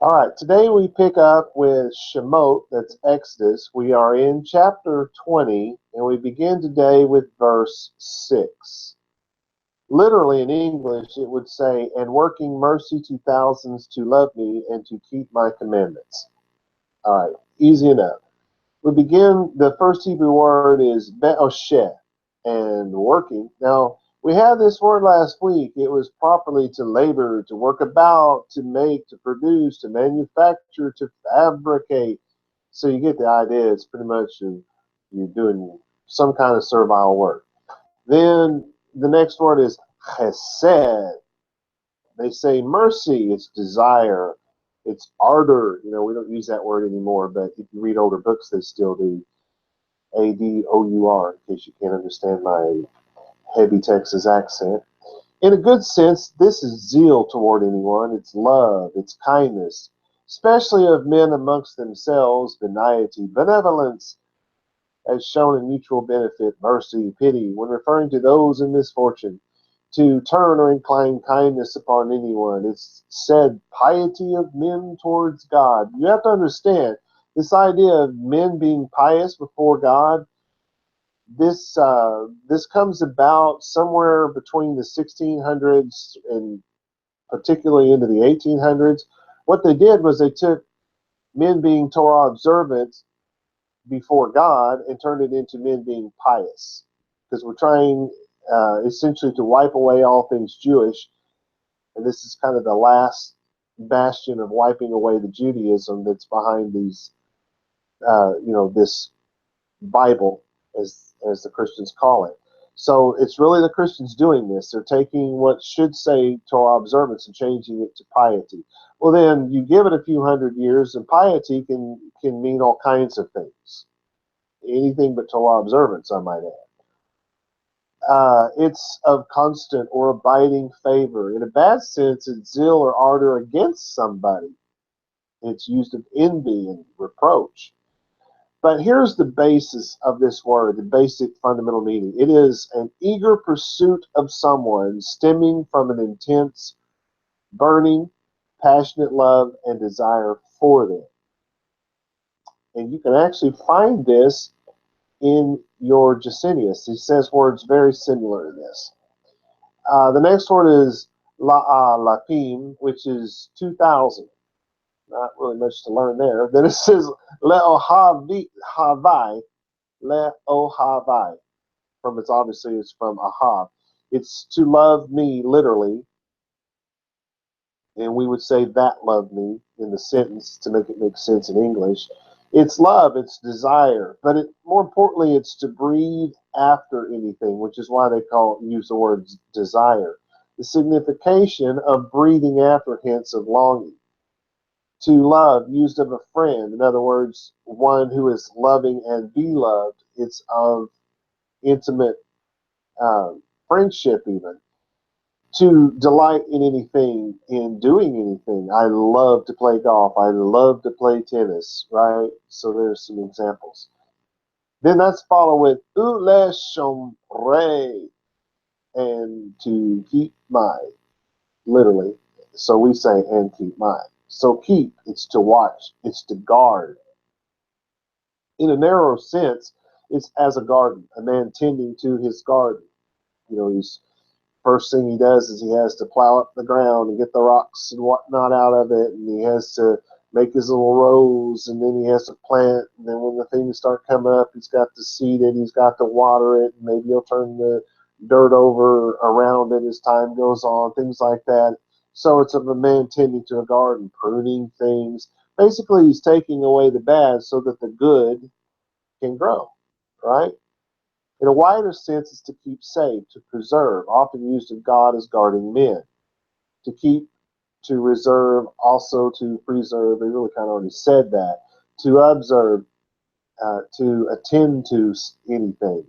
All right, today we pick up with Shemot, that's Exodus. We are in chapter 20, and we begin today with verse 6. Literally in English, it would say, "And working mercy to thousands to love me and to keep my commandments." All right, easy enough. We begin, the first Hebrew word is be'osheh, and working. Now, we had this word last week. It was properly to labor, to work about, to make, to produce, to manufacture, to fabricate. So you get the idea. It's pretty much you're doing some kind of servile work. Then the next word is chesed. They say mercy, it's desire, it's ardor. We don't use that word anymore, but if you read older books, they still do. Adour, in case you can't understand my heavy Texas accent. In a good sense, this is zeal toward anyone. It's love, it's kindness, especially of men amongst themselves, benignity, benevolence, as shown in mutual benefit, mercy, pity, when referring to those in misfortune, to turn or incline kindness upon anyone. It's said piety of men towards God. You have to understand this idea of men being pious before God. This comes about somewhere between the 1600s and particularly into the 1800s. What they did was they took men being Torah observant before God and turned it into men being pious, because we're trying essentially to wipe away all things Jewish, and this is kind of the last bastion of wiping away the Judaism that's behind these, this Bible, as the Christians call it. So it's really the Christians doing this. They're taking what should say Torah observance and changing it to piety. Well, then you give it a few hundred years, and piety can mean all kinds of things. Anything but Torah observance, I might add. It's of constant or abiding favor. In a bad sense, it's zeal or ardor against somebody. It's used of envy and reproach. But here's the basis of this word, the basic fundamental meaning. It is an eager pursuit of someone stemming from an intense, burning, passionate love and desire for them. And you can actually find this in your Jacinius. He says words very similar to this. The next word is lapim, which is 2,000. Not really much to learn there. Then it says le'ohavai, le'ohavai. Obviously it's from ahav. It's to love me, literally, and we would say that love me in the sentence to make it make sense in English. It's love, it's desire, but more importantly, it's to breathe after anything, which is why they use the word desire. The signification of breathing after, hence of longing. To love, used of a friend, in other words, one who is loving and be loved. It's of intimate friendship, even. To delight in anything, in doing anything. I love to play golf. I love to play tennis, right? So there's some examples. Then that's followed with ule shomrei, and to keep my, literally. So we say, and keep my. So keep, it's to watch, it's to guard. In a narrow sense, it's as a garden, a man tending to his garden. He's first thing he does is he has to plow up the ground and get the rocks and whatnot out of it, and he has to make his little rows, and then he has to plant, and then when the things start coming up, he's got to seed it, he's got to water it, and maybe he'll turn the dirt over around it as time goes on, things like that. So it's of a man tending to a garden, pruning things. Basically, he's taking away the bad so that the good can grow, right? In a wider sense, it's to keep safe, to preserve, often used of God as guarding men. To keep, to reserve, also to preserve. They really kind of already said that. To observe, to attend to anything.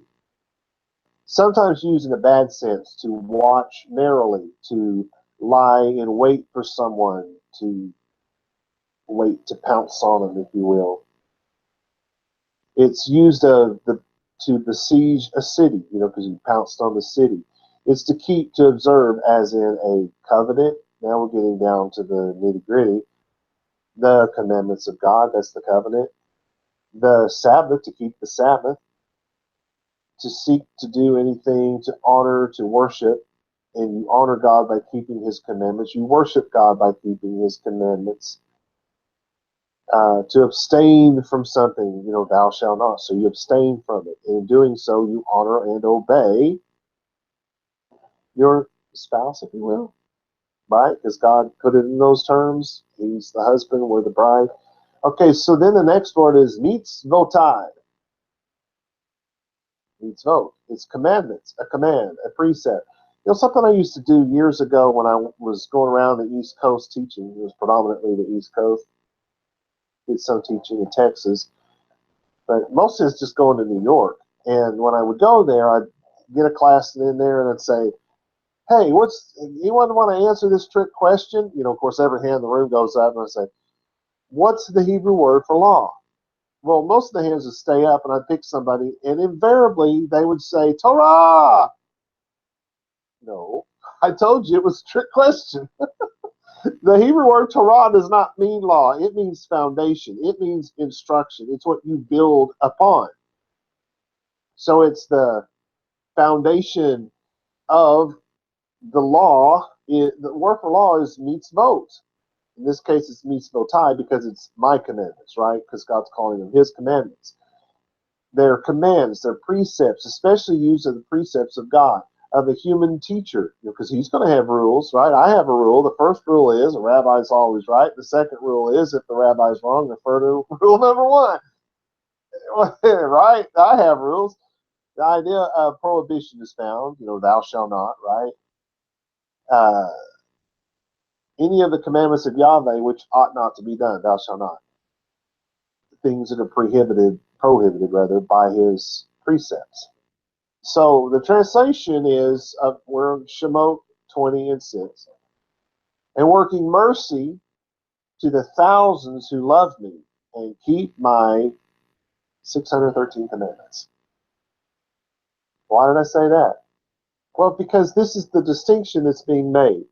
Sometimes used in a bad sense, to watch narrowly, to lie in wait for someone, to wait to pounce on them, if you will. It's used to besiege a city, because he pounced on the city. It's to keep, to observe, as in a covenant. Now we're getting down to the nitty gritty. The commandments of God, that's the covenant. The Sabbath, to keep the Sabbath, to seek to do anything to honor, to worship, and you honor God by keeping his commandments. You worship God by keeping his commandments. To abstain from something, thou shalt not. So you abstain from it. And in doing so, you honor and obey your spouse, if you will, right? Because God put it in those terms. He's the husband, we're the bride. Okay, so then the next word is mitzvotai. Mitzvot. It's commandments, a command, a precept. Something I used to do years ago when I was going around the East Coast teaching. It was predominantly the East Coast. Did some teaching in Texas, but mostly it's just going to New York. And when I would go there, I'd get a class in there and I'd say, hey, anyone want to answer this trick question? Of course, every hand in the room goes up, and I say, what's the Hebrew word for law? Well, most of the hands would stay up, and I'd pick somebody, and invariably they would say, Torah! No, I told you it was a trick question. The Hebrew word Torah does not mean law. It means foundation. It means instruction. It's what you build upon. So it's the foundation of the law. The word for law is mitzvot. In this case, it's mitzvotai because it's my commandments, right? Because God's calling them his commandments. They're commands, they're precepts, especially used as the precepts of God, of a human teacher, because he's going to have rules, right? I have a rule. The first rule is a rabbi's always right. The second rule is if the rabbi's wrong, refer to rule number one, right? I have rules. The idea of prohibition is found, thou shalt not, right? Any of the commandments of Yahweh which ought not to be done, thou shalt not. Things that are prohibited rather, by his precepts. So the translation is we're Shemot 20 and 6. And working mercy to the thousands who love me and keep my 613 commandments. Why did I say that? Well, because this is the distinction that's being made.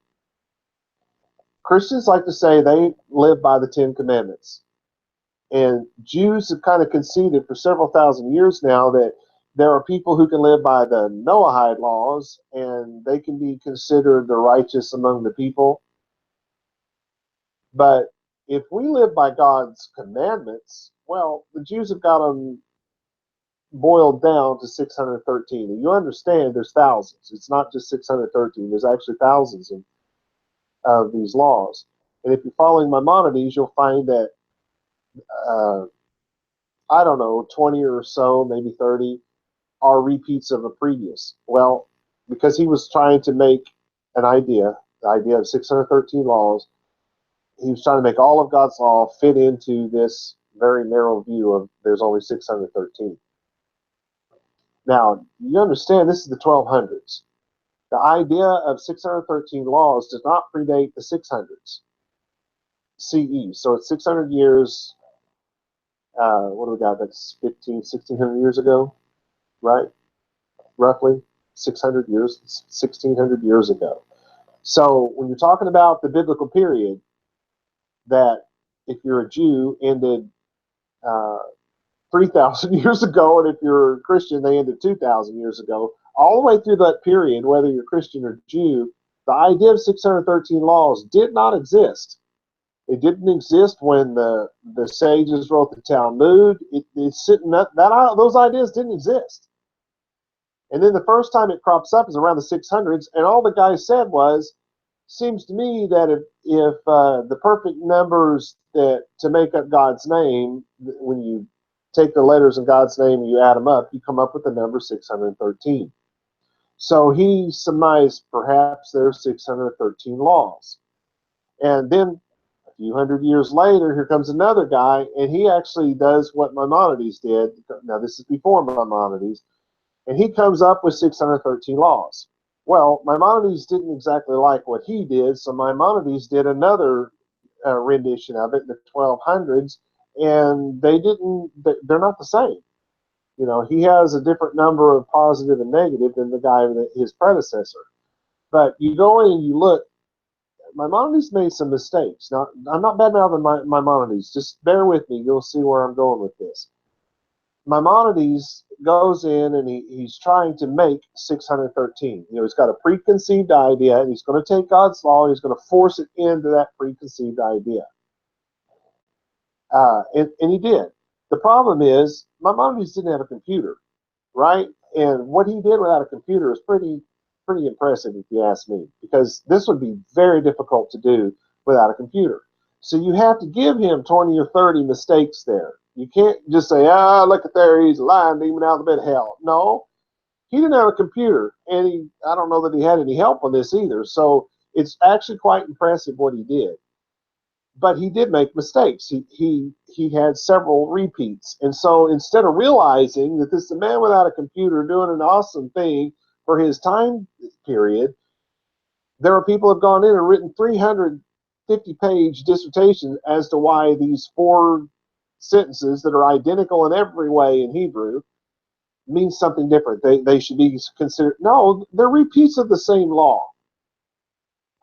Christians like to say they live by the 10 commandments. And Jews have kind of conceded for several thousand years now that there are people who can live by the Noahide laws and they can be considered the righteous among the people. But if we live by God's commandments, well, the Jews have got them boiled down to 613. And you understand there's thousands. It's not just 613. There's actually thousands of these laws. And if you're following Maimonides, you'll find that I don't know, 20 or so, maybe 30, are repeats of a previous. Well, because he was trying to make the idea of 613 laws, he was trying to make all of God's law fit into this very narrow view of there's only 613. Now, you understand this is the 1200s. The idea of 613 laws does not predate the 600s CE. So it's 600 years. What do we got? That's 1600 years ago, right? Roughly 600 years, 1600 years ago. So when you're talking about the biblical period, that if you're a Jew ended 3,000 years ago, and if you're a Christian, they ended 2,000 years ago, all the way through that period, whether you're Christian or Jew, the idea of 613 laws did not exist. It didn't exist when the sages wrote the Talmud. It's sitting those ideas didn't exist. And then the first time it crops up is around the 600s, and all the guy said was, seems to me that if the perfect numbers that to make up God's name, when you take the letters in God's name and you add them up, you come up with the number 613. So he surmised perhaps there's 613 laws. And then a few hundred years later, here comes another guy, and he actually does what Maimonides did. Now, this is before Maimonides. And he comes up with 613 laws. Well, Maimonides didn't exactly like what he did, so Maimonides did another rendition of it in the 1200s, and they're not the same. He has a different number of positive and negative than the guy, his predecessor. But you go in and you look, Maimonides made some mistakes. Now, I'm not badmouthing Maimonides. Just bear with me. You'll see where I'm going with this. Maimonides goes in and he's trying to make 613. He's got a preconceived idea, and he's going to take God's law and he's going to force it into that preconceived idea. And he did. The problem is Maimonides didn't have a computer, right? And what he did without a computer is pretty impressive, if you ask me, because this would be very difficult to do without a computer. So you have to give him 20 or 30 mistakes there. You can't just say, look at there, he's a lying demon out of the bed of hell. No, he didn't have a computer, and I don't know that he had any help on this either. So it's actually quite impressive what he did. But he did make mistakes. He had several repeats. And so instead of realizing that this is a man without a computer doing an awesome thing for his time period, there are people who have gone in and written 350-page dissertations as to why these 4 sentences that are identical in every way in Hebrew mean something different. They should be considered. No, they're repeats of the same law.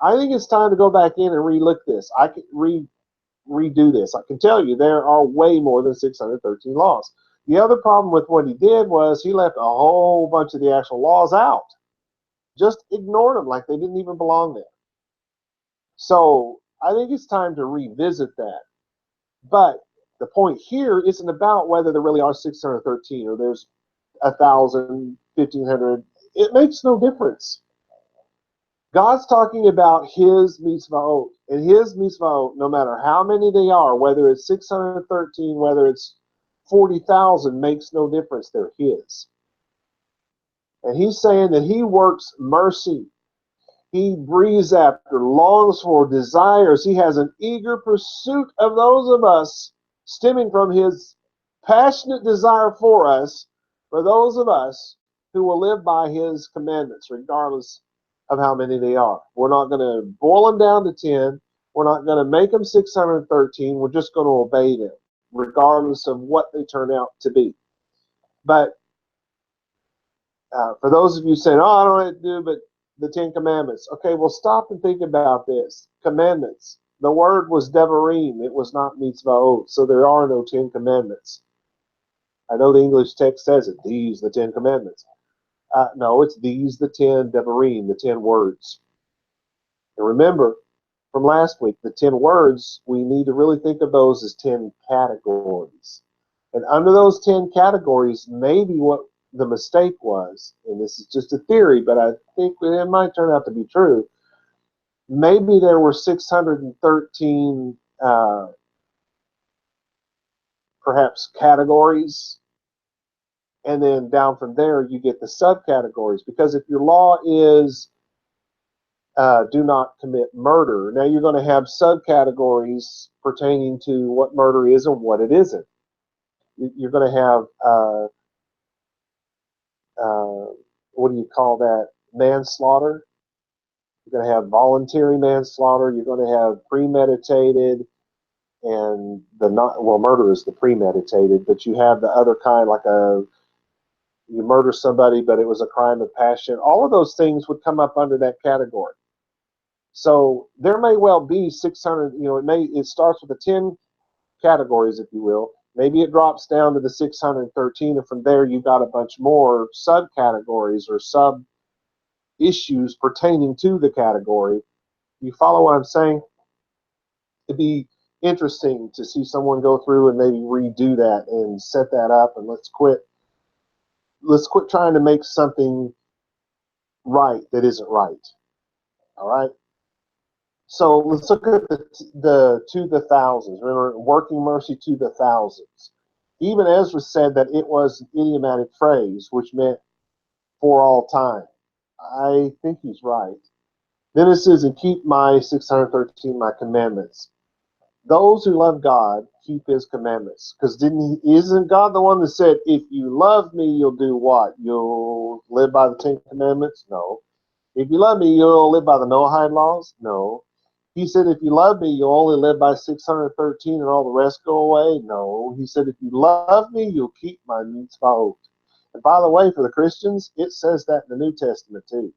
I think it's time to go back in and relook this. I can redo this. I can tell you there are way more than 613 laws. The other problem with what he did was he left a whole bunch of the actual laws out. Just ignored them like they didn't even belong there. So I think it's time to revisit that. But the point here isn't about whether there really are 613 or there's 1,000, 1,500. It makes no difference. God's talking about his mitzvahot, and his mitzvahot, no matter how many they are, whether it's 613, whether it's 40,000, makes no difference. They're his. And he's saying that he works mercy. He breathes after, longs for, desires. He has an eager pursuit of those of us, stemming from his passionate desire for us, for those of us who will live by his commandments, regardless of how many they are. We're not going to boil them down to 10. We're not going to make them 613. We're just going to obey them, regardless of what they turn out to be. But for those of you saying, I don't know what to do but the 10 Commandments. Okay, well, stop and think about this. Commandments. The word was devarim. It was not mitzvahot. So there are no 10 Commandments. I know the English text says it. These, the 10 Commandments. No, it's these, the 10 devarim, the 10 words. And remember, from last week, the 10 words, we need to really think of those as 10 categories. And under those 10 categories, maybe what the mistake was, and this is just a theory, but I think it might turn out to be true, maybe there were 613 perhaps categories, and then down from there you get the subcategories. Because if your law is do not commit murder, now you're going to have subcategories pertaining to what murder is and what it isn't. You're going to have what do you call that? Manslaughter. You're going to have voluntary manslaughter. You're going to have premeditated, and murder is the premeditated, but you have the other kind, like you murder somebody, but it was a crime of passion. All of those things would come up under that category. So there may well be 600. It starts with the 10 categories, if you will. Maybe it drops down to the 613, and from there you've got a bunch more subcategories or sub issues pertaining to the category. You follow what I'm saying? It'd be interesting to see someone go through and maybe redo that and set that up, and let's quit trying to make something right that isn't right. All right. So let's look at the to the thousands. Remember, working mercy to the thousands. Even Ezra said that it was an idiomatic phrase, which meant for all time. I think he's right. Then it says, and keep my 613, my commandments. Those who love God keep his commandments. Because isn't God the one that said, if you love me, you'll do what? You'll live by the 10 commandments? No. If you love me, you'll live by the Noahide laws? No. He said, if you love me, you'll only live by 613 and all the rest go away? No. He said, if you love me, you'll keep my mitzvahot. And by the way, for the Christians, it says that in the New Testament too.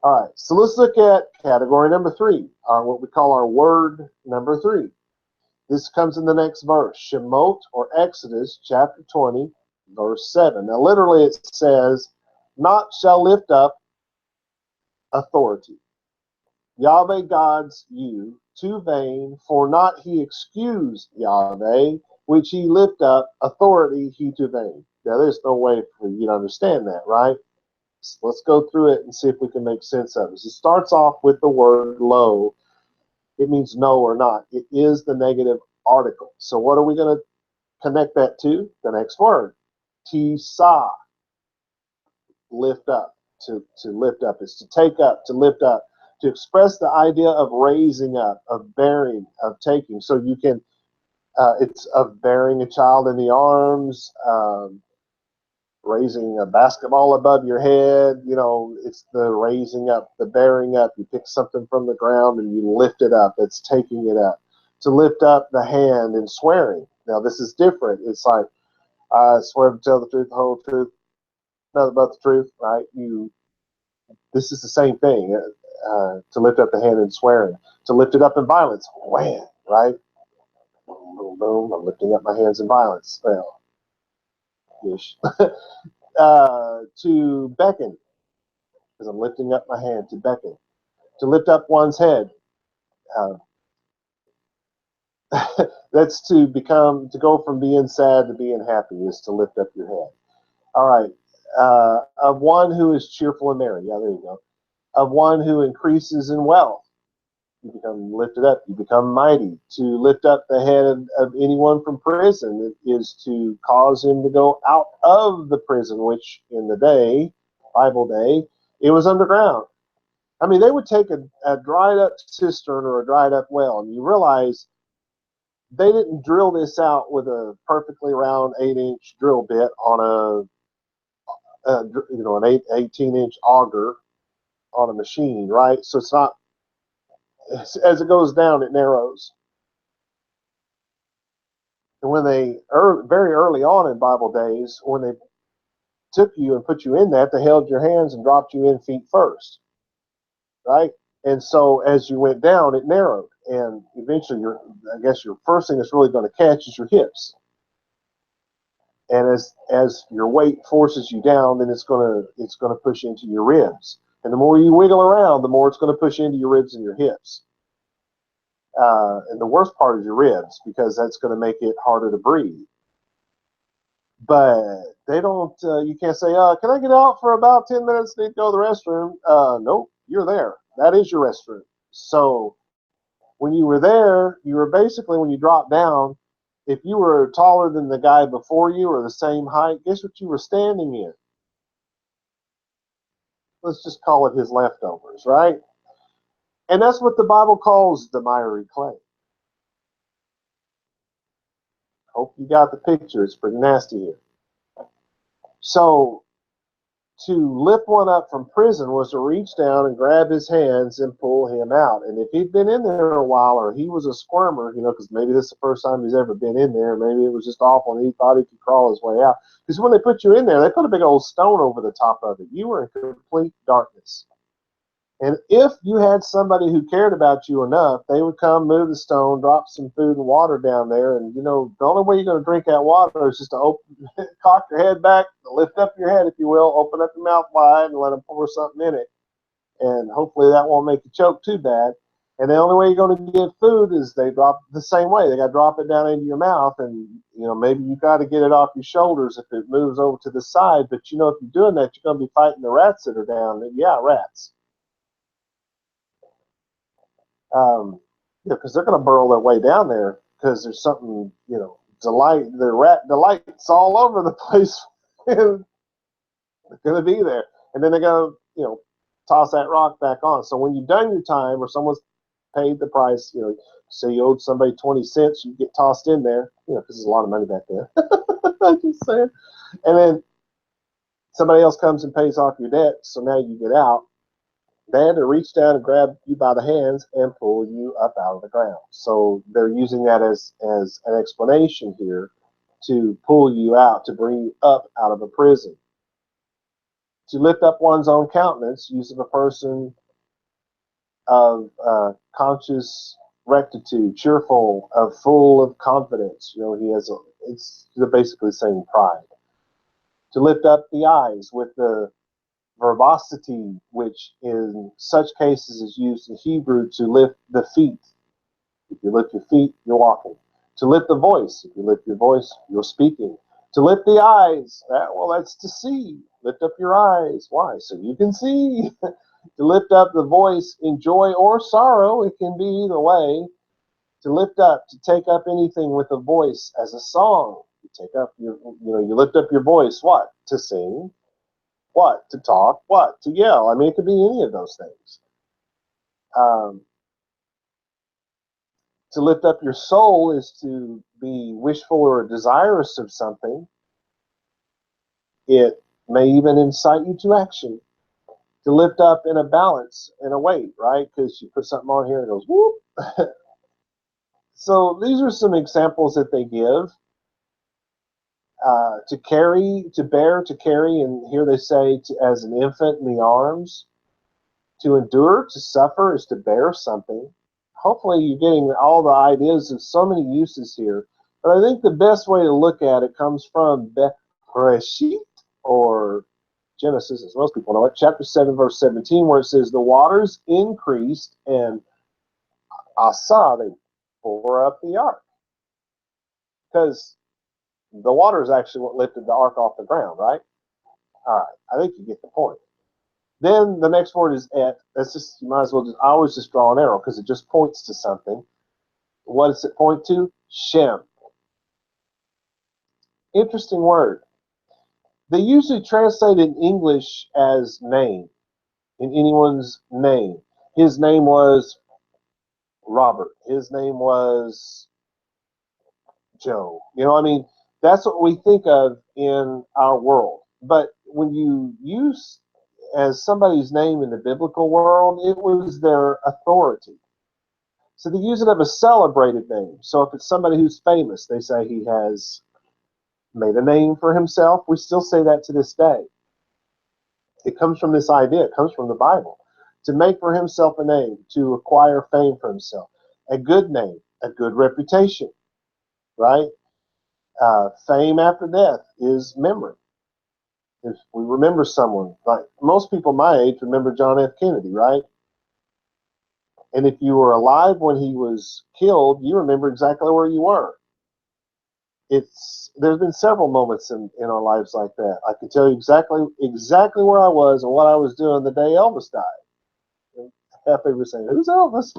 All right, so let's look at category number 3, what we call our word number 3. This comes in the next verse, Shemot or Exodus chapter 20, verse 7. Now, literally it says, not shall lift up authority. Yahweh God's you too vain, for not he excuse Yahweh, which he lift up authority he too vain. Now, there's no way for you to understand that, right? So let's go through it and see if we can make sense of it. So it starts off with the word lo. It means no or not. It is the negative article. So what are we going to connect that to? The next word. Tisa, lift up. To lift up is to take up, to lift up, to express the idea of raising up, of bearing, of taking. So you can, it's of bearing a child in the arms, raising a basketball above your head. You know, it's the raising up, the bearing up. You pick something from the ground and you lift it up. It's taking it up. To lift up the hand and swearing. Now, this is different. It's like, I swear to tell the truth, the whole truth, nothing but the truth, right? This is the same thing. To lift up the hand and swearing. To lift it up in violence. Wham, right? Boom, boom, boom. I'm lifting up my hands in violence. Well, ish. To beckon, because I'm lifting up my hand to beckon. To lift up one's head. Uh, that's to go from being sad to being happy, is to lift up your head. All right. Of one who is cheerful and merry. Yeah, there you go. Of one who increases in wealth. You become lifted up. You become mighty. To lift up the head of anyone from prison is to cause him to go out of the prison, which in the day, Bible day, it was underground. I mean, they would take a dried up cistern or a dried up well, and you realize they didn't drill this out with a perfectly round 8-inch drill bit on an 18-inch auger on a machine, right? So it's not, as it goes down, it narrows. And when very early on in Bible days, when they took you and put you in that, they held your hands and dropped you in feet first, right? And so as you went down, it narrowed, and eventually, your first thing that's really going to catch is your hips. And as your weight forces you down, then it's gonna push into your ribs. And the more you wiggle around, the more it's going to push into your ribs and your hips. And the worst part is your ribs, because that's going to make it harder to breathe. But they don't. You can't say, "Can I get out for about 10 minutes? Need to go to the restroom." Nope, you're there. That is your restroom. So when you were there, you were basically, when you dropped down, if you were taller than the guy before you or the same height, guess what you were standing in? Let's just call it his leftovers, right? And that's what the Bible calls the miry clay. Hope you got the picture. It's pretty nasty here. So to lift one up from prison was to reach down and grab his hands and pull him out. And if he'd been in there a while, or he was a squirmer, because maybe this is the first time he's ever been in there, maybe it was just awful and he thought he could crawl his way out. Because when they put you in there, they put a big old stone over the top of it. You were in complete darkness. And if you had somebody who cared about you enough, they would come, move the stone, drop some food and water down there. And, the only way you're going to drink that water is just to cock your head back, lift up your head, if you will, open up your mouth wide and let them pour something in it. And hopefully that won't make you choke too bad. And the only way you're going to get food is they drop the same way. They got to drop it down into your mouth. And, maybe you got to get it off your shoulders if it moves over to the side. But, if you're doing that, you're going to be fighting the rats that are down there. Yeah, rats. Because they're going to burrow their way down there, because there's something, the light's all over the place. And they're going to be there. And then they're going to, toss that rock back on. So when you've done your time, or someone's paid the price, say you owed somebody 20 cents, you get tossed in there, because there's a lot of money back there. I'm just saying. And then somebody else comes and pays off your debt, so now you get out. They had to reach down and grab you by the hands and pull you up out of the ground. So they're using that as an explanation here, to pull you out, to bring you up out of a prison. To lift up one's own countenance, use of a person of conscious rectitude, cheerful, full of confidence. He has it's basically saying pride. To lift up the eyes with the verbosity, which in such cases is used in Hebrew to lift the feet. If you lift your feet, you're walking. To lift the voice, if you lift your voice, you're speaking. To lift the eyes, that's to see. Lift up your eyes. Why? So you can see. To lift up the voice in joy or sorrow, it can be either way. To lift up, to take up anything with a voice as a song. You take up you lift up your voice. What? To sing. What? To talk. What? To yell. I mean, it could be any of those things. To lift up your soul is to be wishful or desirous of something. It may even incite you to action. To lift up in a balance, in a weight, right? Because you put something on here and it goes whoop. So these are some examples that they give. To carry, to bear, to carry, and here they say as an infant in the arms. To endure, to suffer, is to bear something. Hopefully you're getting all the ideas of so many uses here. But I think the best way to look at it comes from Bereshit, or Genesis, as most people know it, chapter 7, verse 17, where it says, the waters increased, and Asa, they bore up the ark. Because the water is actually what lifted the ark off the ground, right? All right, I think you get the point. Then the next word is et. That's just, you might as well I always just draw an arrow because it just points to something. What does it point to? Shem. Interesting word. They usually translate it in English as name, in anyone's name. His name was Robert. His name was Joe. That's what we think of in our world. But when you use as somebody's name in the biblical world, it was their authority. So they use it of a celebrated name. So if it's somebody who's famous, they say he has made a name for himself. We still say that to this day. It comes from this idea. It comes from the Bible. To make for himself a name, to acquire fame for himself. A good name, a good reputation, right? Fame after death is memory. If we remember someone, like most people my age remember John F. Kennedy, right? And if you were alive when he was killed, you remember exactly where you were. There's been several moments in our lives like that. I can tell you exactly where I was and what I was doing the day Elvis died. And half of you saying, "Who's Elvis?"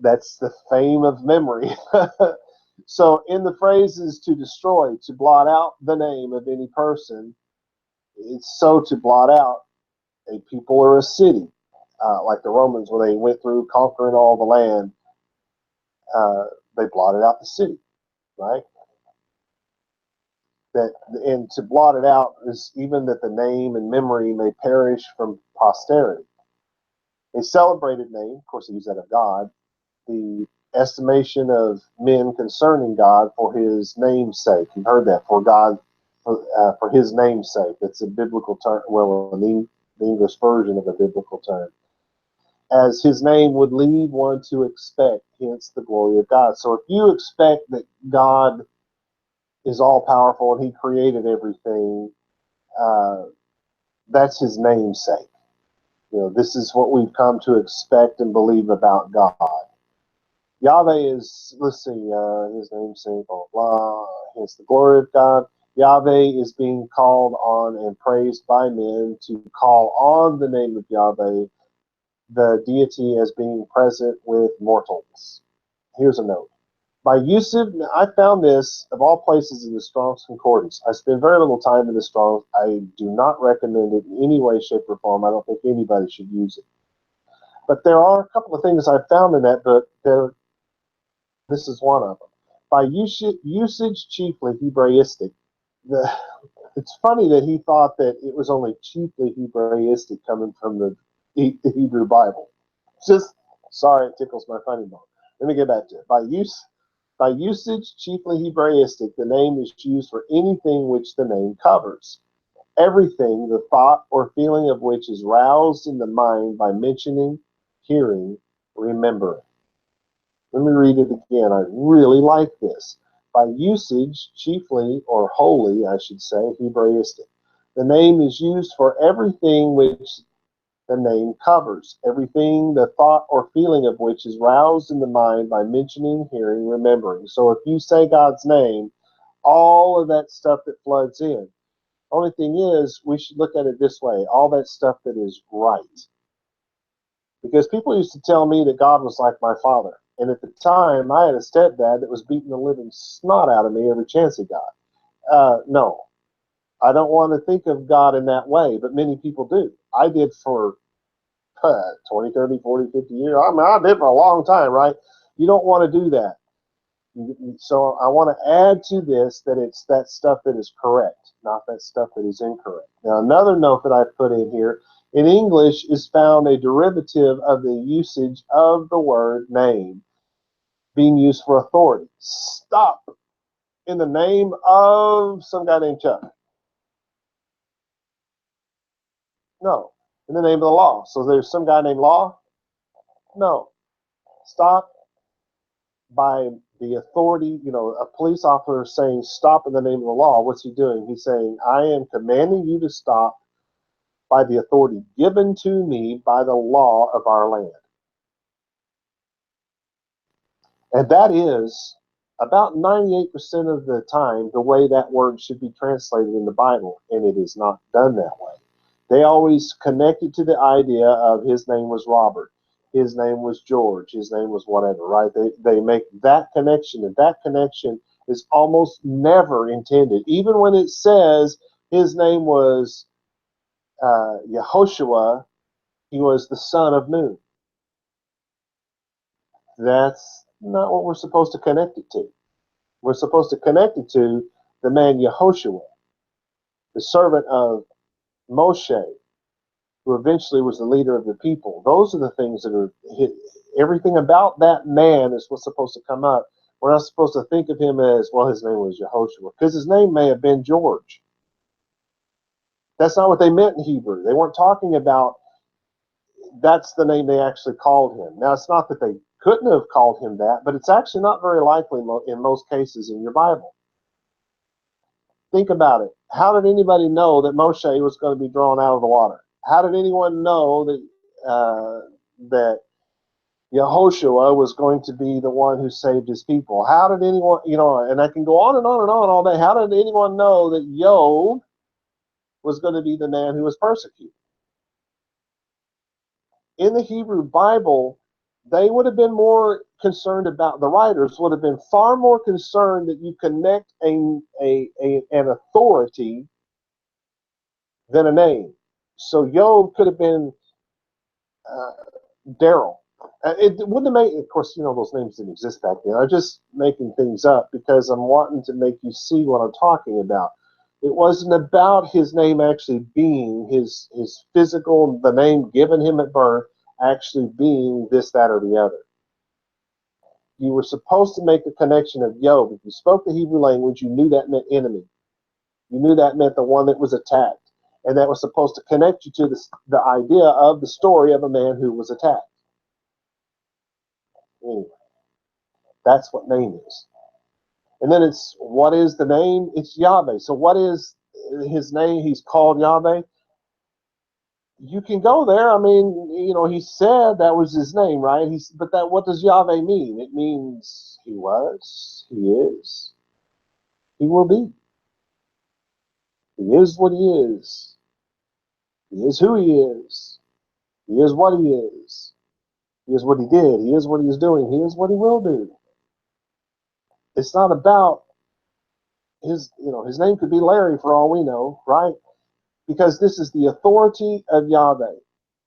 That's the fame of memory. So in the phrases to destroy, to blot out the name of any person, it's so to blot out a people or a city, like the Romans when they went through conquering all the land, they blotted out the city, right? And to blot it out is even that the name and memory may perish from posterity. A celebrated name, of course, they use that of God, the estimation of men concerning God for his name's sake. You've heard that, for God, for his name's sake. It's a biblical term, the English version of a biblical term. As his name would lead one to expect, hence the glory of God. So if you expect that God is all powerful and he created everything, that's his name's sake. This is what we've come to expect and believe about God. Yahweh is, let's see, his namesake, blah, blah, hence the glory of God. Yahweh is being called on and praised by men to call on the name of Yahweh, the deity, as being present with mortals. Here's a note. By usage, I found this, of all places, in the Strong's Concordance. I spend very little time in the Strong's. I do not recommend it in any way, shape, or form. I don't think anybody should use it. But there are a couple of things I found in that book. This is one of them. By usage chiefly Hebraistic. It's funny that he thought that it was only chiefly Hebraistic coming from the Hebrew Bible. Sorry, it tickles my funny bone. Let me get back to it. By By usage, chiefly Hebraistic, the name is used for anything which the name covers. Everything, the thought or feeling of which is roused in the mind by mentioning, hearing, remembering. Let me read it again. I really like this. By usage, chiefly, or wholly, I should say, Hebraistic, the name is used for everything which the name covers. Everything, the thought or feeling of which is roused in the mind by mentioning, hearing, remembering. So if you say God's name, all of that stuff that floods in. Only thing is, we should look at it this way, all that stuff that is right. Because people used to tell me that God was like my father. And at the time, I had a stepdad that was beating the living snot out of me every chance he got. No, I don't want to think of God in that way, but many people do. I did for 20, 30, 40, 50 years. I mean, I did for a long time, right? You don't want to do that. So I want to add to this that it's that stuff that is correct, not that stuff that is incorrect. Now, another note that I put in here, in English is found a derivative of the usage of the word name being used for authority. Stop in the name of some guy named Chuck. No, in the name of the law. So there's some guy named Law? No. Stop by the authority, a police officer saying stop in the name of the law. What's he doing? He's saying, I am commanding you to stop by the authority given to me by the law of our land. And that is about 98% of the time the way that word should be translated in the Bible, and it is not done that way. They always connect it to the idea of his name was Robert, his name was George, his name was whatever, right? They make that connection, and that connection is almost never intended. Even when it says his name was Yehoshua, he was the son of Nun. That's not what we're supposed to connect it to. We're supposed to connect it to the man Yehoshua, the servant of Moshe, who eventually was the leader of the people. Those are the things that are everything about that man is what's supposed to come up. We're not supposed to think of him as, well, his name was Yehoshua, because his name may have been George. That's not what they meant in Hebrew. They weren't talking about that's the name they actually called him. Now, it's not that they couldn't have called him that, but it's actually not very likely in most cases in your Bible. Think about it. How did anybody know that Moshe was going to be drawn out of the water? How did anyone know that Yehoshua was going to be the one who saved his people? How did anyone, and I can go on and on and on all day. How did anyone know that Job was going to be the man who was persecuted? In the Hebrew Bible, they would have been more concerned about, the writers would have been far more concerned that you connect an authority than a name. So Job could have been Daryl. It wouldn't have made, of course, those names didn't exist back then. I'm just making things up because I'm wanting to make you see what I'm talking about. It wasn't about his name actually being his physical, the name given him at birth, actually being this, that, or the other. You were supposed to make the connection of Job. If you spoke the Hebrew language, you knew that meant enemy. You knew that meant the one that was attacked. And that was supposed to connect you to the idea of the story of a man who was attacked. Anyway, that's what name is. And then it's, what is the name? It's Yahweh. So what is his name? He's called Yahweh. You can go there. I mean, he said that was his name, right? But what does Yahweh mean? It means he was, he is, he will be. He is what he is. He is who he is. He is what he is. He is what he did. He is what he is doing. He is what he will do. It's not about his name could be Larry for all we know, right? Because this is the authority of Yahweh.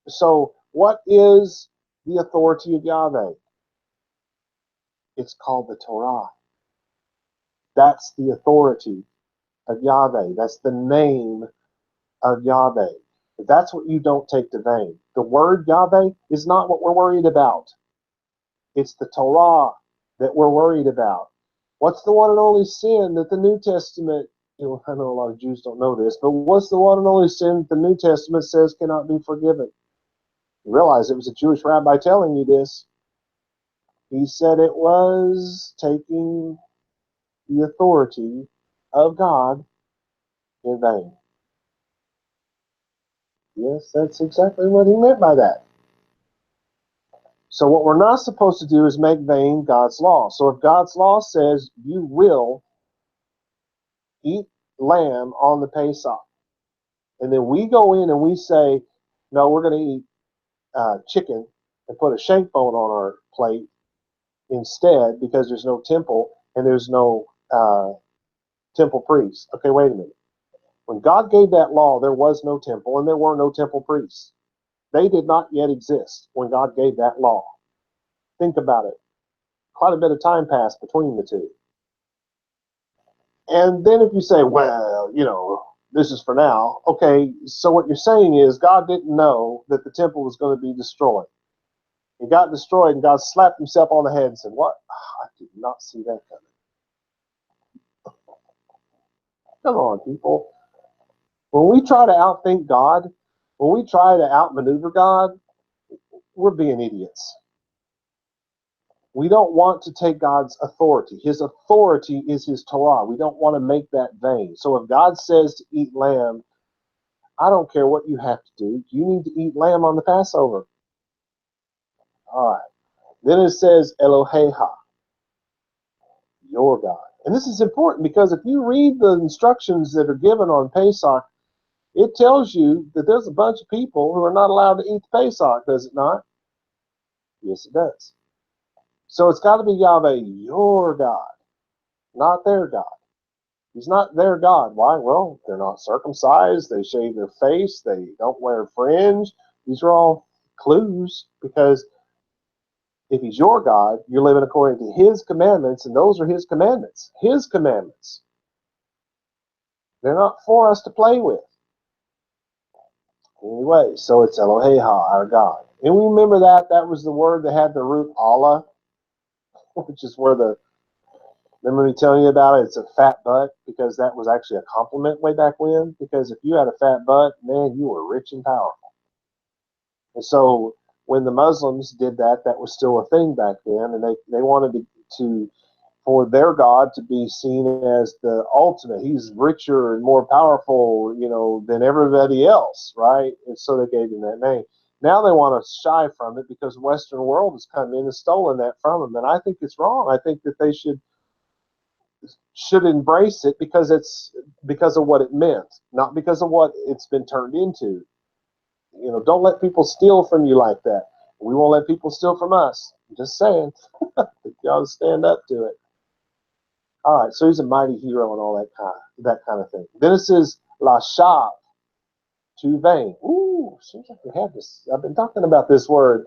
So what is the authority of Yahweh? It's called the Torah. That's the authority of Yahweh. That's the name of Yahweh. But that's what you don't take to vain. The word Yahweh is not what we're worried about. It's the Torah that we're worried about. What's the one and only sin that the New Testament, I know a lot of Jews don't know this, but what's the one and only sin that the New Testament says cannot be forgiven? You realize it was a Jewish rabbi telling you this. He said it was taking the authority of God in vain. Yes, that's exactly what he meant by that. So what we're not supposed to do is make vain God's law. So if God's law says you will eat lamb on the Pesach, and then we go in and we say, no, we're going to eat chicken and put a shank bone on our plate instead because there's no temple and there's no temple priest. Okay, wait a minute. When God gave that law, there was no temple and there were no temple priests. They did not yet exist when God gave that law. Think about it. Quite a bit of time passed between the two. And then if you say, well, this is for now. Okay, so what you're saying is God didn't know that the temple was going to be destroyed. It got destroyed and God slapped himself on the head and said, what? Oh, I did not see that coming. Come on, people. When we try to outthink God, when we try to outmaneuver God, we're being idiots. We don't want to take God's authority. His authority is his Torah. We don't want to make that vain. So if God says to eat lamb, I don't care what you have to do. You need to eat lamb on the Passover. All right. Then it says Eloheha, your God. And this is important because if you read the instructions that are given on Pesach, it tells you that there's a bunch of people who are not allowed to eat the Pesach, does it not? Yes, it does. So it's got to be Yahweh, your God, not their God. He's not their God. Why? Well, they're not circumcised. They shave their face. They don't wear fringe. These are all clues because if he's your God, you're living according to his commandments, and those are his commandments. His commandments. They're not for us to play with. Anyway, so it's Eloheha, our God. And we remember that was the word that had the root Allah, which is where remember me telling you about it? It's a fat butt, because that was actually a compliment way back when. Because if you had a fat butt, man, you were rich and powerful. And so when the Muslims did that, that was still a thing back then, and they wanted to for their God to be seen as the ultimate. He's richer and more powerful, than everybody else, right? And so they gave him that name. Now they want to shy from it because the Western world has come in and stolen that from them. And I think it's wrong. I think that they should embrace it because it's because of what it meant, not because of what it's been turned into. Don't let people steal from you like that. We won't let people steal from us. I'm just saying. You ought to stand up to it. All right, so he's a mighty hero and all that kind of thing. Then it says lashav, to vain. Ooh, seems like we have this. I've been talking about this word.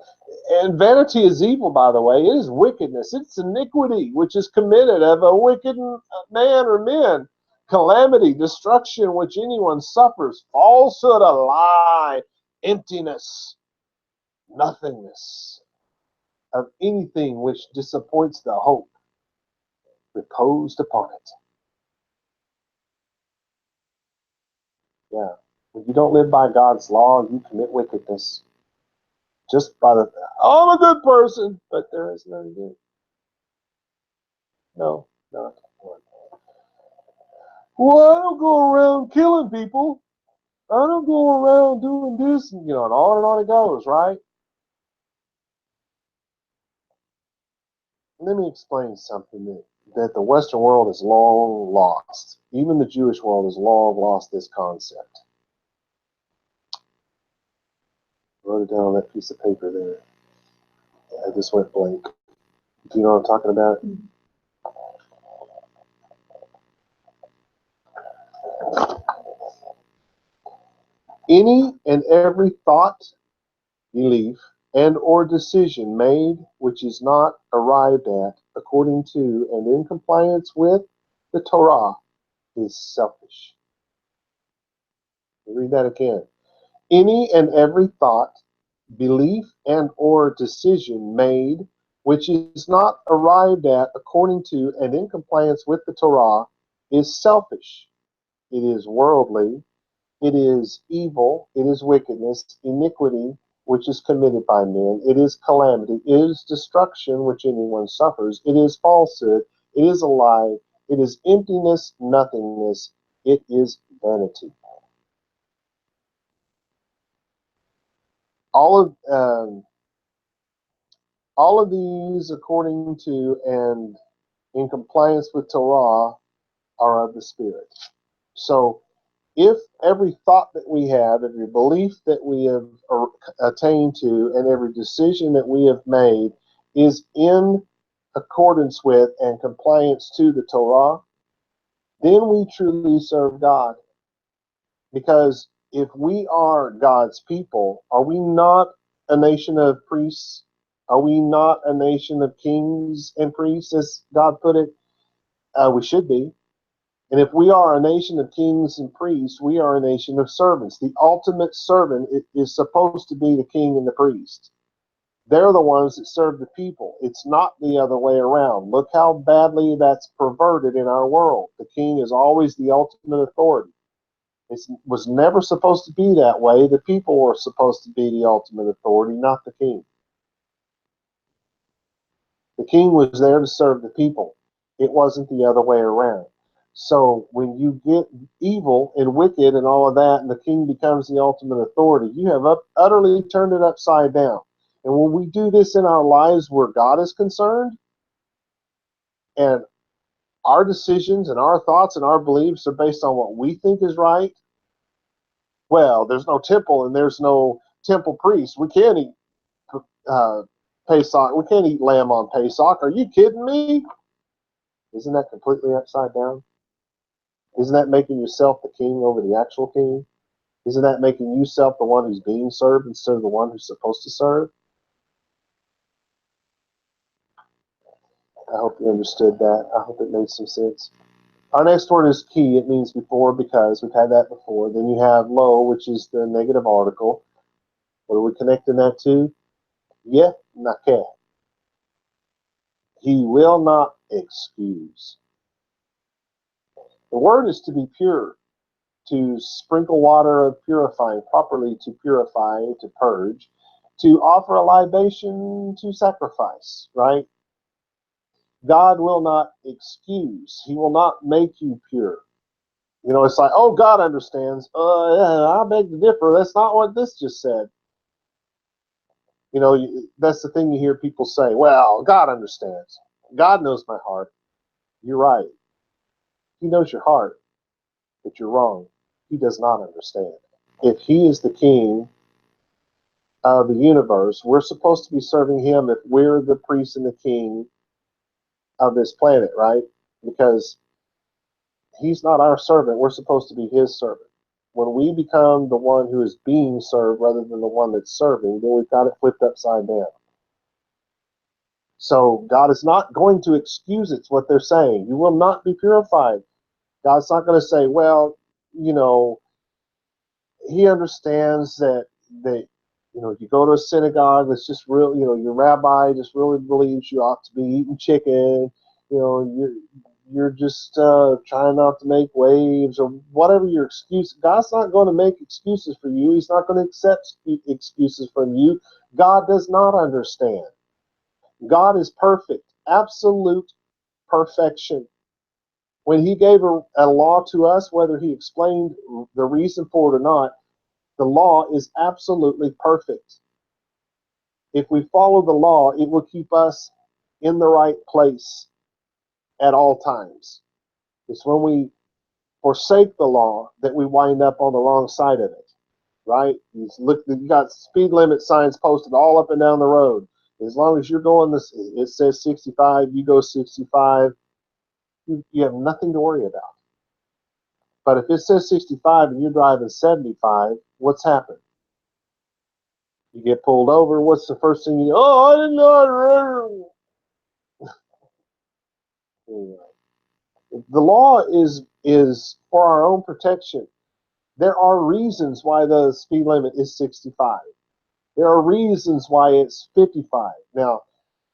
And vanity is evil, by the way. It is wickedness. It's iniquity, which is committed of a wicked man or men. Calamity, destruction, which anyone suffers. Falsehood, a lie, emptiness, nothingness of anything which disappoints the hope reposed upon it. Yeah. When you don't live by God's law, you commit wickedness. Just by I'm a good person, but there is none good. No, not one. Well, I don't go around killing people. I don't go around doing this, and on it goes, right? Let me explain something that the Western world has long lost. Even the Jewish world has long lost this concept. I wrote it down on that piece of paper there. I just went blank. Do you know what I'm talking about? Any and every thought, belief, and or decision made which is not arrived at according to and in compliance with the Torah is selfish. I'll read that again. Any and every thought, belief, and or decision made which is not arrived at according to and in compliance with the Torah, is selfish, it is worldly, it is evil, it is wickedness, iniquity, which is committed by men, it is calamity, it is destruction which anyone suffers, it is falsehood, it is a lie, it is emptiness, nothingness, it is vanity. All of all of these, according to and in compliance with Torah, are of the Spirit. So, if every thought that we have, every belief that we have attained to, and every decision that we have made is in accordance with and compliance to the Torah, then we truly serve God. Because if we are God's people, are we not a nation of priests? Are we not a nation of kings and priests, as God put it? We should be. And if we are a nation of kings and priests, we are a nation of servants. The ultimate servant is supposed to be the king and the priest. They're the ones that serve the people. It's not the other way around. Look how badly that's perverted in our world. The king is always the ultimate authority. It was never supposed to be that way. The people were supposed to be the ultimate authority, not the king. The king was there to serve the people. It wasn't the other way around. So when you get evil and wicked and all of that, and the king becomes the ultimate authority, you have utterly turned it upside down. And when we do this in our lives where God is concerned, and our decisions and our thoughts and our beliefs are based on what we think is right, well, there's no temple and there's no temple priest. We can't eat Pesach. We can't eat lamb on Pesach. Are you kidding me? Isn't that completely upside down? Isn't that making yourself the king over the actual king? Isn't that making yourself the one who's being served instead of the one who's supposed to serve? I hope you understood that. I hope it made some sense. Our next word is ki. It means before, because. We've had that before. Then you have lo, which is the negative article. What are we connecting that to? Yeh nakeh. He will not excuse. The word is to be pure, to sprinkle water of purifying, properly to purify, to purge, to offer a libation, to sacrifice, right? God will not excuse. He will not make you pure. You know, it's like, oh, God understands. I beg to differ. That's not what this just said. You know, that's the thing you hear people say. Well, God understands. God knows my heart. You're right. He knows your heart, but you're wrong. He does not understand. If he is the king of the universe, we're supposed to be serving him if we're the priest and the king of this planet, right? Because he's not our servant. We're supposed to be his servant. When we become the one who is being served rather than the one that's serving, then we've got it flipped upside down. So God is not going to excuse it's what they're saying. You will not be purified. God's not going to say, well, you know, he understands that you go to a synagogue that's just real, your rabbi just really believes you ought to be eating chicken, you're just trying not to make waves or whatever your excuse. God's not going to make excuses for you. He's not going to accept excuses from you. God does not understand. God is perfect, absolute perfection. When he gave a law to us, whether he explained the reason for it or not, the law is absolutely perfect. If we follow the law, it will keep us in the right place at all times. It's when we forsake the law that we wind up on the wrong side of it, right? You got speed limit signs posted all up and down the road. As long as you're going this, it says 65, you go 65, you have nothing to worry about. But if it says 65 and you're driving 75, what's happened? You get pulled over. What's the first thing you? Oh, I didn't know. Anyway, the law is for our own protection. There are reasons why the speed limit is 65. There are reasons why it's 55. Now,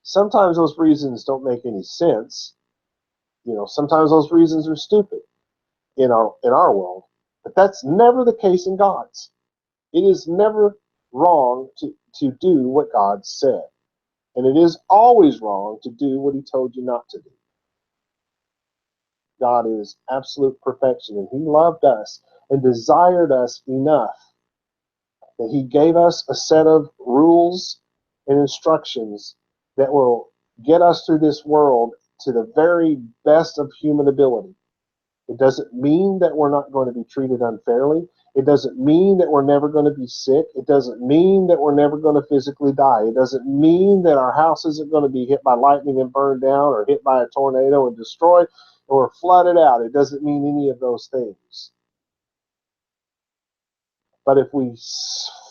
Sometimes those reasons don't make any sense. Sometimes those reasons are stupid in our world, but that's never the case in God's. It is never wrong to do what God said, and it is always wrong to do what he told you not to do. God is absolute perfection, and he loved us and desired us enough that he gave us a set of rules and instructions that will get us through this world to the very best of human ability. It doesn't mean that we're not going to be treated unfairly. It doesn't mean that we're never going to be sick. It doesn't mean that we're never going to physically die. It doesn't mean that our house isn't going to be hit by lightning and burned down, or hit by a tornado and destroyed, or flooded out. It doesn't mean any of those things. But if we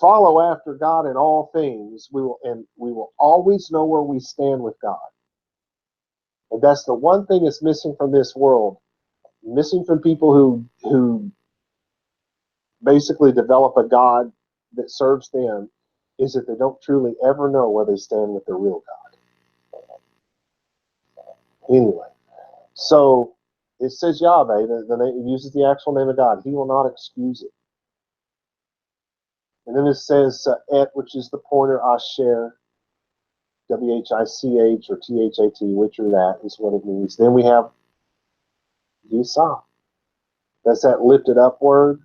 follow after God in all things, we will always know where we stand with God. And that's the one thing that's missing from this world, missing from people who basically develop a God that serves them, is that they don't truly ever know where they stand with the real God. Anyway, so it says Yahweh, the name, it uses the actual name of God. He will not excuse it. And then it says et, which is the pointer, asher, W-H-I-C-H or T-H-A-T, which or that is what it means. Then we have Yisah. That's that lifted up word.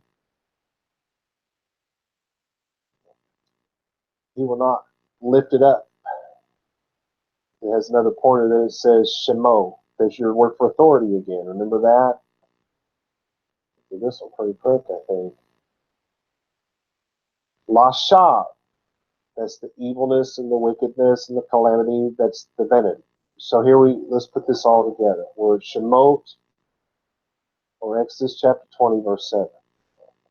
He will not lift it up. It has another pointer that it says Shemo. There's your word for authority again. Remember that? This one pretty quick, I think. Lashav. That's the evilness and the wickedness and the calamity. That's the vanity. So let's put this all together. Word Shemot, or Exodus chapter 20, verse 7.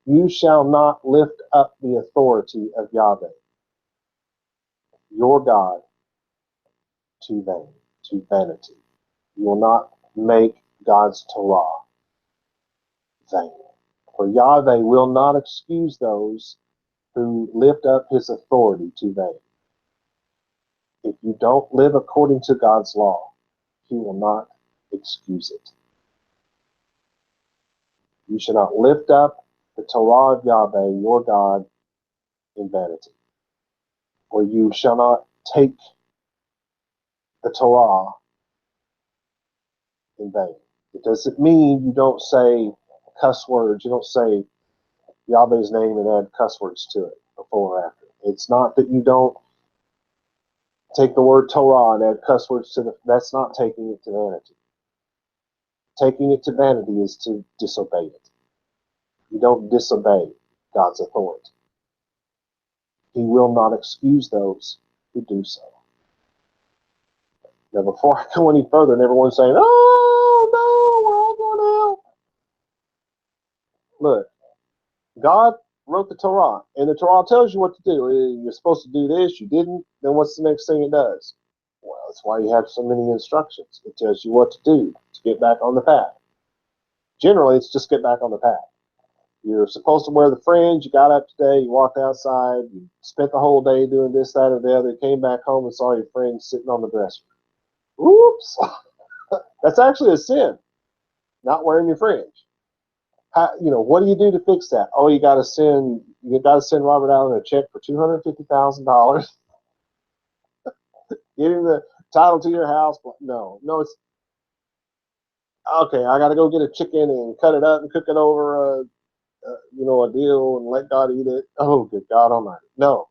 You shall not lift up the authority of Yahweh, your God, to vanity. You will not make God's Torah vain. For Yahweh will not excuse those who lift up his authority to vain. If you don't live according to God's law, he will not excuse it. You shall not lift up the Torah of Yahweh, your God, in vanity. Or you shall not take the Torah in vain. It doesn't mean you don't say cuss words. You don't say Yahweh's name and add cuss words to it before or after. It's not that you don't take the word Torah and add cuss words to that's not taking it to vanity. Taking it to vanity is to disobey it. You don't disobey God's authority. He will not excuse those who do so. Now, before I go any further, and everyone's saying, oh, no, we're all going to hell. Look, God wrote the Torah, and the Torah tells you what to do. You're supposed to do this, you didn't, then what's the next thing it does? Well, that's why you have so many instructions. It tells you what to do to get back on the path. Generally, it's just get back on the path. You're supposed to wear the fringe, you got up today, you walked outside, you spent the whole day doing this, that, or the other, came back home and saw your fringe sitting on the dresser. Oops! That's actually a sin, not wearing your fringe. What do you do to fix that? Oh, you got to send Robert Allen a check for $250,000. Give him the title to your house. No, it's okay. I got to go get a chicken and cut it up and cook it over a deal and let God eat it. Oh, good God Almighty! No.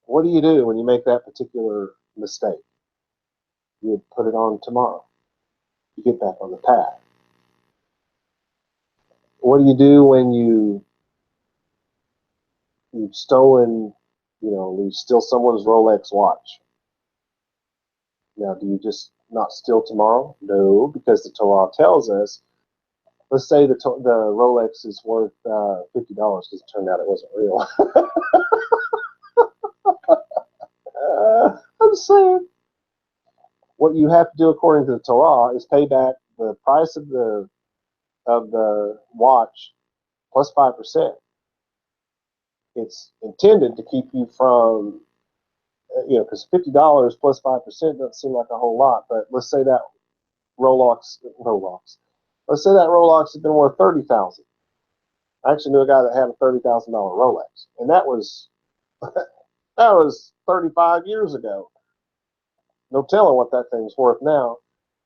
What do you do when you make that particular mistake? You put it on tomorrow. You get back on the path. What do you do when you've stolen, you steal someone's Rolex watch? Now, do you just not steal tomorrow? No, because the Torah tells us, let's say the Rolex is worth $50 because it turned out it wasn't real. I'm saying, what you have to do according to the Torah is pay back the price of the watch plus 5%. It's intended to keep you from, because $50 plus 5% doesn't seem like a whole lot, but let's say that Rolex. Let's say that Rolex had been worth $30,000. I actually knew a guy that had a $30,000 Rolex, and that was that was 35 years ago. No telling what that thing's worth now.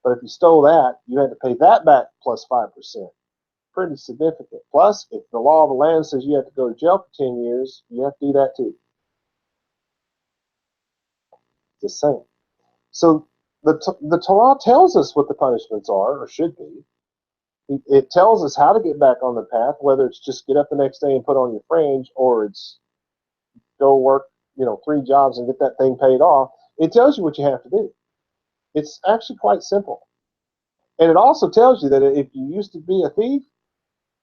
But if you stole that, you had to pay that back plus 5%. Pretty significant. Plus, if the law of the land says you have to go to jail for 10 years, you have to do that too. Just saying. So the Torah tells us what the punishments are, or should be. It tells us how to get back on the path, whether it's just get up the next day and put on your fringe, or it's go work, 3 jobs and get that thing paid off. It tells you what you have to do. It's actually quite simple. And it also tells you that if you used to be a thief,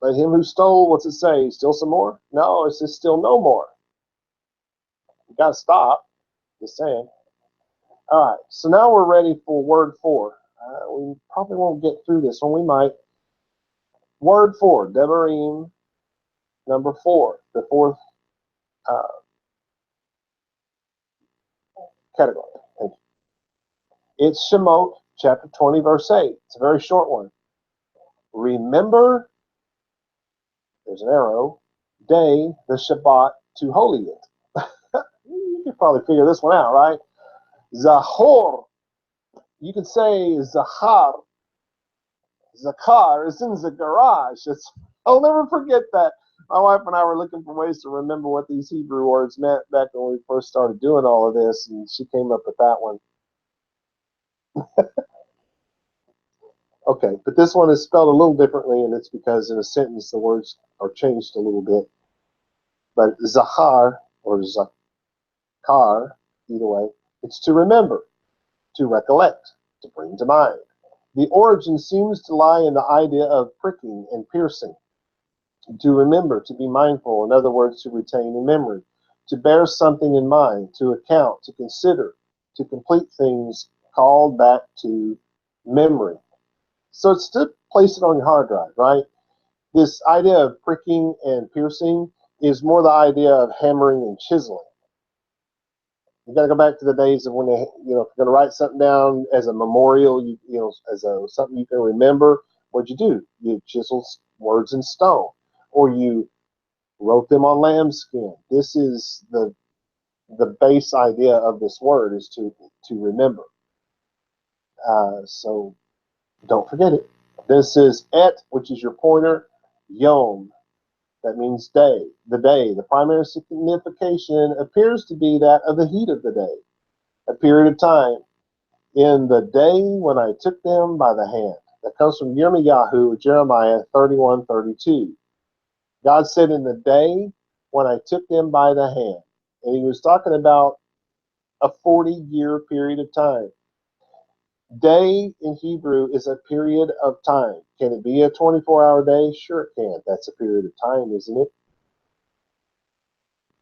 let him who stole, what's it say, steal some more? No, it says still no more. You got to stop. Just saying. All right, so now we're ready for word 4. We probably won't get through this one. We might. Word 4, Devarim, number 4, the 4th category. Thank you. It's Shemot, chapter 20, verse 8. It's a very short one. Remember, there's an arrow, day, the Shabbat, to holy it. You can probably figure this one out, right? Zahor. You can say Zahar. Zakar is in the garage. I'll never forget that. My wife and I were looking for ways to remember what these Hebrew words meant back when we first started doing all of this, and she came up with that one. Okay, but this one is spelled a little differently, and it's because in a sentence the words are changed a little bit. But Zahar or Zakar, either way, it's to remember, to recollect, to bring to mind. The origin seems to lie in the idea of pricking and piercing. To remember, to be mindful, in other words, to retain in memory, to bear something in mind, to account, to consider, to complete things called back to memory. So it's to place it on your hard drive, right? This idea of pricking and piercing is more the idea of hammering and chiseling. You got to go back to the days of when they, if you're going to write something down as a memorial, as something you can remember, what'd you do? You chiseled words in stone, or you wrote them on lambskin. This is the base idea of this word, is to remember. So don't forget it. This is et, which is your pointer, yom. That means day, the day. The primary signification appears to be that of the heat of the day, a period of time. In the day when I took them by the hand. That comes from Yirmiyahu, Jeremiah 31:32. God said, in the day when I took them by the hand. And he was talking about a 40-year period of time. Day in Hebrew is a period of time. Can it be a 24-hour day? Sure it can. That's a period of time, isn't it?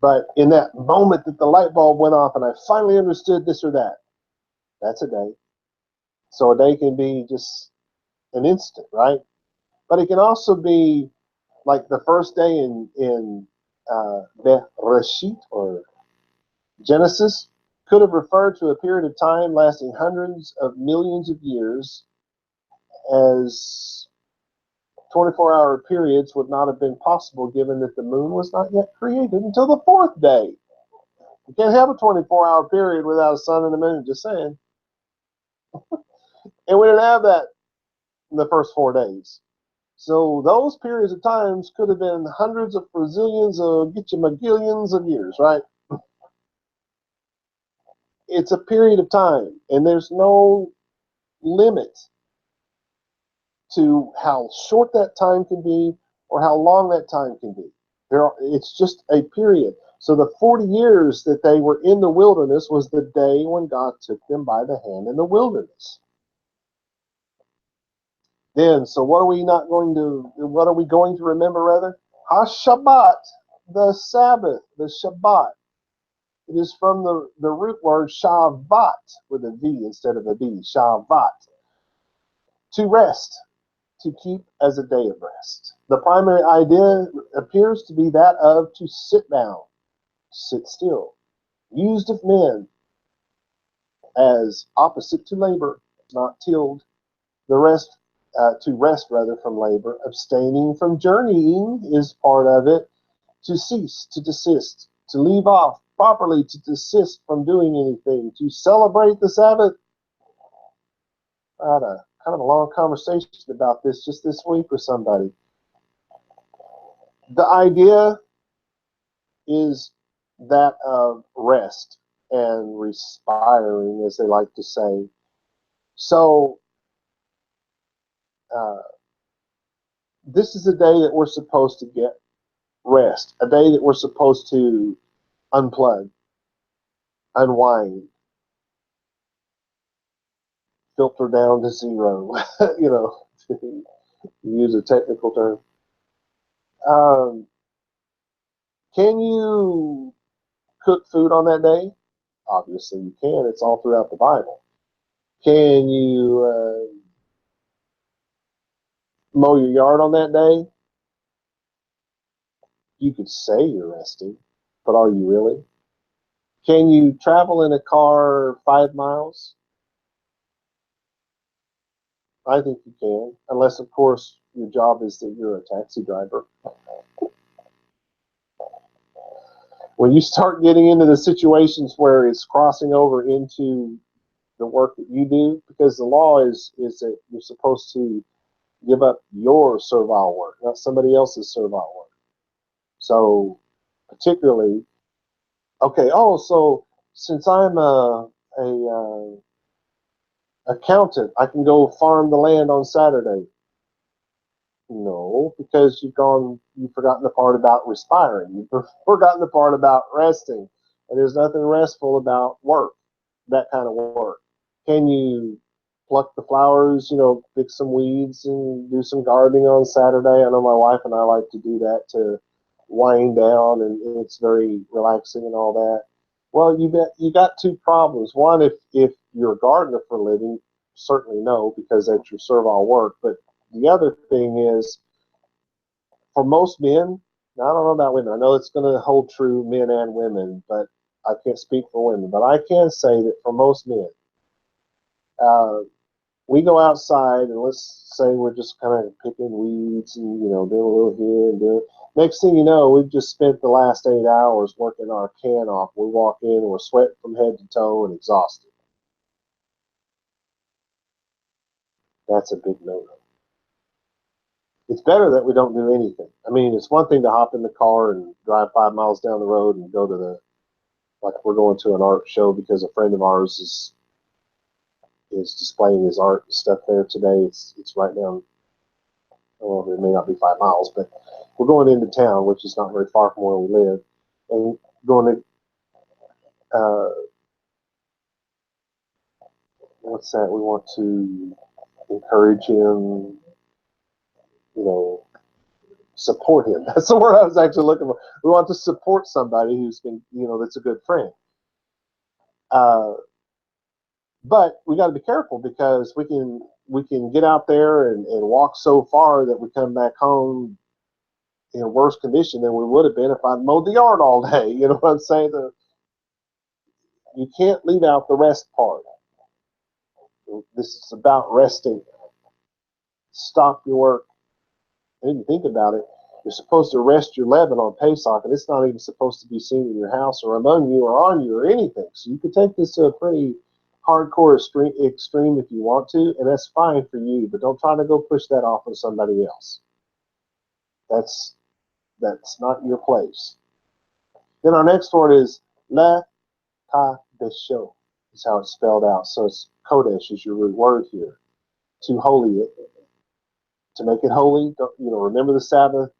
But in that moment that the light bulb went off and I finally understood this or that, that's a day. So a day can be just an instant, right? But it can also be like the first day in Bereshit, or Genesis, could have referred to a period of time lasting hundreds of millions of years, as 24-hour periods would not have been possible given that the moon was not yet created until the 4th day. You can't have a 24-hour period without a sun and a moon, just saying. And we didn't have that in the first 4 days. So those periods of times could have been hundreds of Brazilians or get you magillions of years, right? It's a period of time, and there's no limit to how short that time can be or how long that time can be. It's just a period. So the 40 years that they were in the wilderness was the day when God took them by the hand in the wilderness. Then, so what are we going to remember rather? HaShabbat, the Sabbath, the Shabbat. It is from the root word shavat, with a V instead of a B, shavat. To rest, to keep as a day of rest. The primary idea appears to be that of to sit down, sit still. Used of men as opposite to labor, not tilled. The rest, to rest rather from labor. Abstaining from journeying is part of it. To cease, to desist, to leave off, properly to desist from doing anything, to celebrate the Sabbath. I had a kind of a long conversation about this just this week with somebody. The idea is that of rest and respiring, as they like to say. So, uh, this is a day that we're supposed to get rest, a day that we're supposed to unplug, unwind, filter down to zero, to use a technical term. Um, can you cook food on that day? Obviously, you can. It's all throughout the Bible. Can you mow your yard on that day? You could say you're resting, but are you really? Can you travel in a car 5 miles? I think you can, unless, of course, your job is that you're a taxi driver. When you start getting into the situations where it's crossing over into the work that you do, because the law is that you're supposed to give up your servile work, not somebody else's servile work. So, particularly, okay. Oh, so since I'm a accountant, I can go farm the land on Saturday. No, because you've forgotten the part about respiring. You've forgotten the part about resting. And there's nothing restful about work, that kind of work. Can you pluck the flowers, pick some weeds and do some gardening on Saturday? I know my wife and I like to do that to wind down, and it's very relaxing and all that. Well, you got two problems. One, if you're a gardener for a living, certainly no, because that's your servile work. But the other thing is, for most men, now I don't know about women. I know it's going to hold true men and women, but I can't speak for women. But I can say that for most men, uh, we go outside and let's say we're just kind of picking weeds and doing a little here and doing. Next thing you know, we've just spent the last 8 hours working our can off. We walk in and we're sweating from head to toe and exhausted. That's a big no-no. It's better that we don't do anything. I mean, it's one thing to hop in the car and drive 5 miles down the road and go to like we're going to an art show because a friend of ours is displaying his art and stuff there today. It's right down. Well, it may not be 5 miles, but we're going into town, which is not very far from where we live, and going to what's that? We want to encourage him, support him. That's the word I was actually looking for. We want to support somebody who's been, that's a good friend. But we got to be careful because we can get out there and walk so far that we come back home in a worse condition than we would have been if I'd mowed the yard all day. You know what I'm saying? You can't leave out the rest part. This is about resting. Stop your work. And if you think about it, you're supposed to rest your leaven on Pesach, and it's not even supposed to be seen in your house or among you or on you or anything. So you could take this to a pretty hardcore extreme if you want to, and that's fine for you, but don't try to go push that off on somebody else. That's not your place. Then our next word is le kadesho, is how it's spelled out. So it's kodesh is your root word here. To holy it, to make it holy. Remember the Sabbath,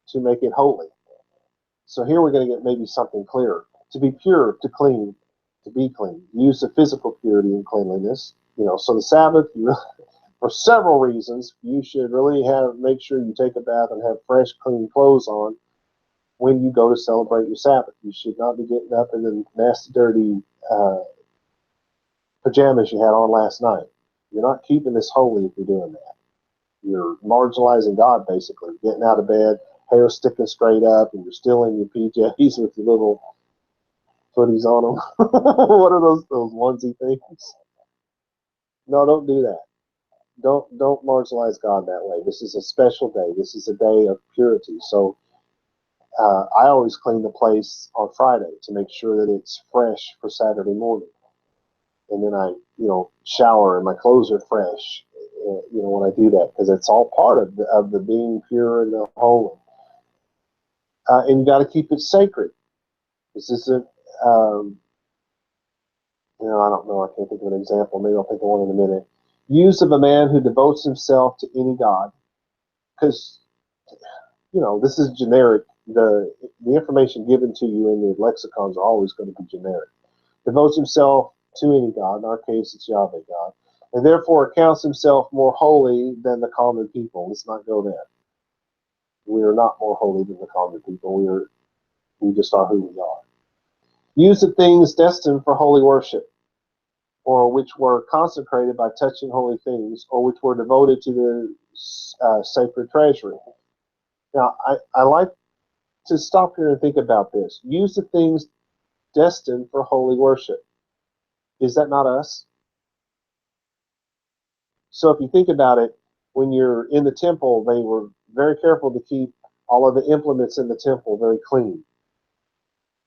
to make it holy. So here we're going to get maybe something clearer. To be pure, to clean, to be clean. Use of physical purity and cleanliness. So the Sabbath, for several reasons, you should really make sure you take a bath and have fresh, clean clothes on when you go to celebrate your Sabbath. You should not be getting up in the nasty, dirty pajamas you had on last night. You're not keeping this holy if you're doing that. You're marginalizing God, basically. Getting out of bed, hair sticking straight up, and you're still in your PJs with your little footies on them. What are those onesie things? No, don't do that. Don't marginalize God that way. This is a special day. This is a day of purity. So I always clean the place on Friday to make sure that it's fresh for Saturday morning. And then I, shower and my clothes are fresh. When I do that, because it's all part of the being pure and the holy. And you got to keep it sacred. This isn't, I don't know. I can't think of an example. Maybe I'll think of one in a minute. Use of a man who devotes himself to any god, because this is generic. The information given to you in the lexicons are always going to be generic. Devotes himself to any god. In our case, it's Yahweh God, and therefore accounts himself more holy than the common people. Let's not go there. We are not more holy than the common people. We just are who we are. Use of things destined for holy worship, or which were consecrated by touching holy things, or which were devoted to the sacred treasury. Now, I like to stop here and think about this. Use the things destined for holy worship. Is that not us? So if you think about it, when you're in the temple, they were very careful to keep all of the implements in the temple very clean.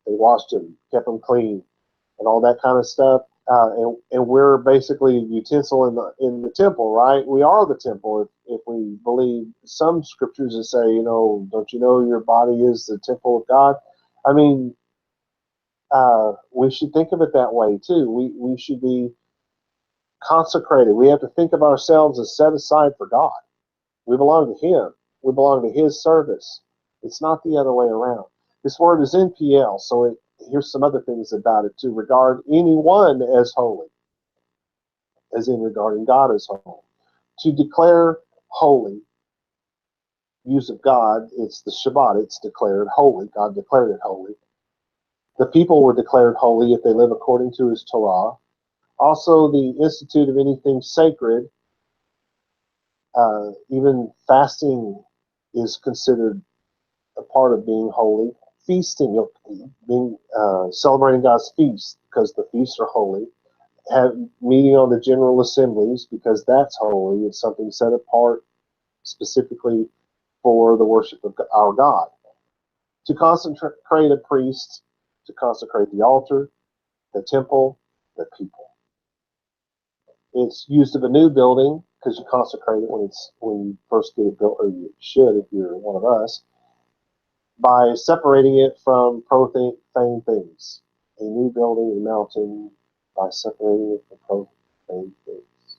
They washed them, kept them clean, and all that kind of stuff. And we're basically utensil in the temple, right? We are the temple if we believe some scriptures that say, don't you know your body is the temple of God? I mean, we should think of it that way too. We should be consecrated. We have to think of ourselves as set aside for God. We belong to Him. We belong to His service. It's not the other way around. This word is NPL, so here's some other things about it too. Regard anyone as holy, as in regarding God as holy. To declare holy, use of God, it's the Shabbat, it's declared holy. God declared it holy. The people were declared holy if they live according to His Torah. Also, the institute of anything sacred, even fasting is considered a part of being holy. Feasting, celebrating God's feasts because the feasts are holy. Meeting on the general assemblies because that's holy. It's something set apart specifically for the worship of our God. To consecrate a priest, to consecrate the altar, the temple, the people. It's used of a new building because you consecrate it when you first get it built, or you should if you're one of us, by separating it from profane things. A new building, a mountain, by separating it from profane things.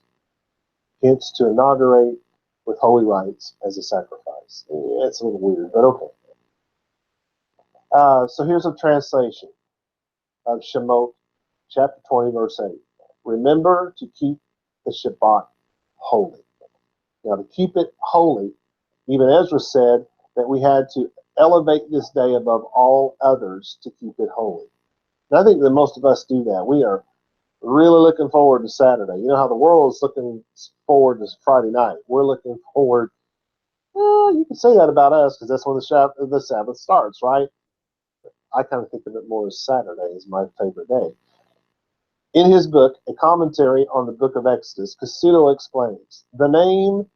Hence, to inaugurate with holy rites as a sacrifice. It's a little weird, but okay. So here's a translation of Shemot, chapter 20, verse 8. Remember to keep the Shabbat holy. Now, to keep it holy, even Ezra said that we had to elevate this day above all others to keep it holy. And I think that most of us do that. We are really looking forward to Saturday. You know how the world is looking forward to Friday night. We're looking forward. Well, you can say that about us because that's when the Sabbath starts, right? I kind of think of it more as Saturday is my favorite day. In his book, A Commentary on the Book of Exodus, Cassuto explains the name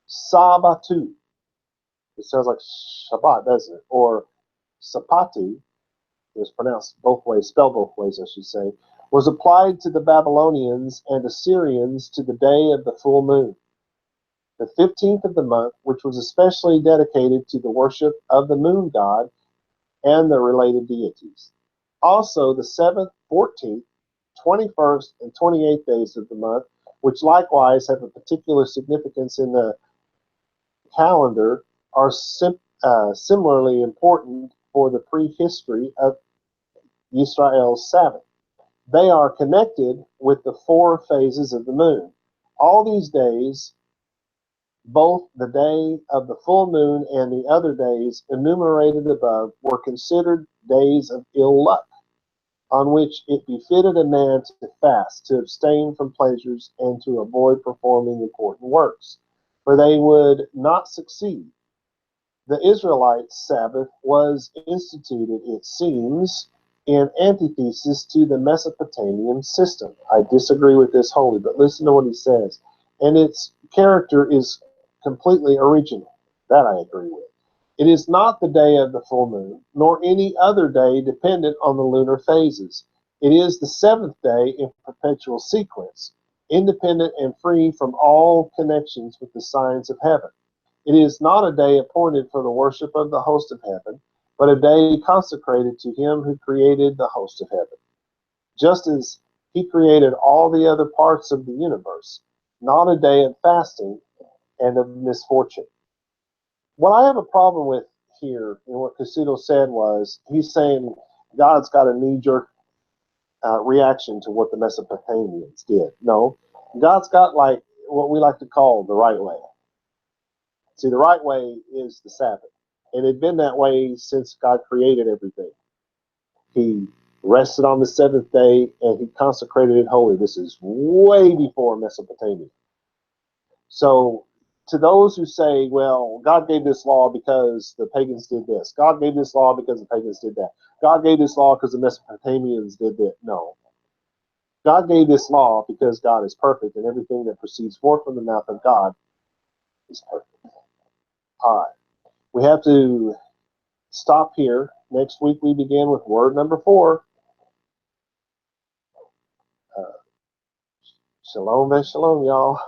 Sabbatu. It sounds like Shabbat, doesn't it? Or Sapatu, it was pronounced both ways, spelled both ways, I should say, was applied to the Babylonians and Assyrians to the day of the full moon, the 15th of the month, which was especially dedicated to the worship of the moon god and the related deities. Also, the 7th, 14th, 21st, and 28th days of the month, which likewise have a particular significance in the calendar, are similarly important for the prehistory of Israel's Sabbath. They are connected with the 4 phases of the moon. All these days, both the day of the full moon and the other days enumerated above, were considered days of ill luck, on which it befitted a man to fast, to abstain from pleasures, and to avoid performing important works, for they would not succeed. The Israelites' Sabbath was instituted, it seems, in antithesis to the Mesopotamian system. I disagree with this wholly, but listen to what he says. And its character is completely original. That I agree with. It is not the day of the full moon, nor any other day dependent on the lunar phases. It is the seventh day in perpetual sequence, independent and free from all connections with the signs of heaven. It is not a day appointed for the worship of the host of heaven, but a day consecrated to him who created the host of heaven, just as he created all the other parts of the universe, not a day of fasting and of misfortune. What I have a problem with here, and what Casuto said was, he's saying God's got a knee-jerk reaction to what the Mesopotamians did. No, God's got like what we like to call the right way. See, the right way is the Sabbath. And it had been that way since God created everything. He rested on the seventh day and he consecrated it holy. This is way before Mesopotamia. So to those who say, well, God gave this law because the pagans did this. God gave this law because the pagans did that. God gave this law because the Mesopotamians did that. No. God gave this law because God is perfect, and everything that proceeds forth from the mouth of God is perfect. All right. We have to stop here. Next week we begin with word number 4. Shalom and shalom, y'all.